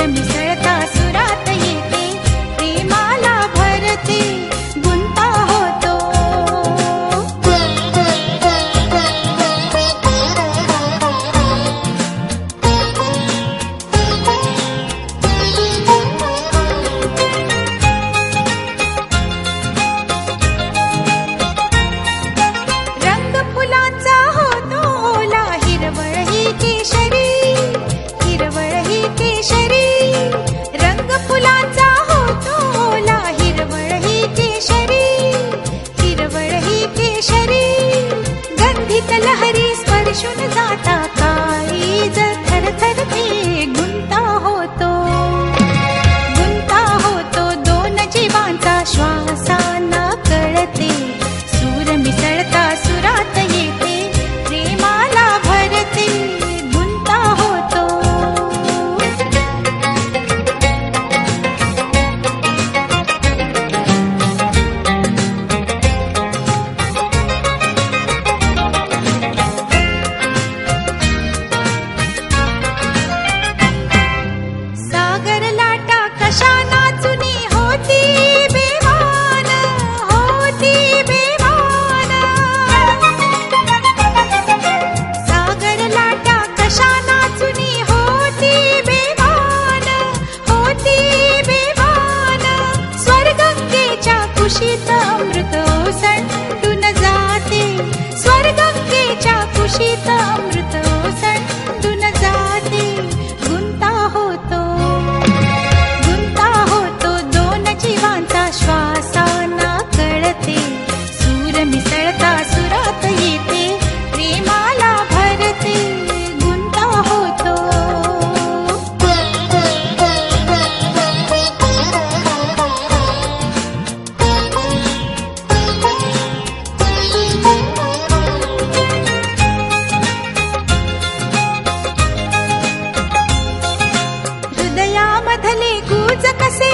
मिसळता सुरात येते, प्रेमाला भरते, गुंता होतो. रंग फुलांचा होतो ओला, हिरवळ ही केशरी, हिरवळ ही केशरी. रंग फुलांचा होतो ओला, हिरवळ ही केशरी, हिरवळ ही केशरी. गंधित लहरी स्पर्शून जाता काळीज थरथरते, गुंता होतो, गुंता होतो. दोन जीवांचा श्वासांना कळते, सूर मिसळता सुरात येते, प्रेमाला भरते, गुंता होतो. सागर लाटा कशा नाचुनी होती बेवान, होती बेवान. सागर लाटा कशा नाचुनी होती बेवान, होती बेवान. स्वर्गंगेच्या कुशीत अमृत ओसंडून जाते, स्वर्गंगेच्या कुशीत अमृत ओसंडून जाते, गुंता होतो, गुंता होतो. दोन जीवांचा श्वासांना कळते, सूर मिसळता सुरात येते, प्रेमाला भरते, गुंता होतो. हृदयामधले गुज कसे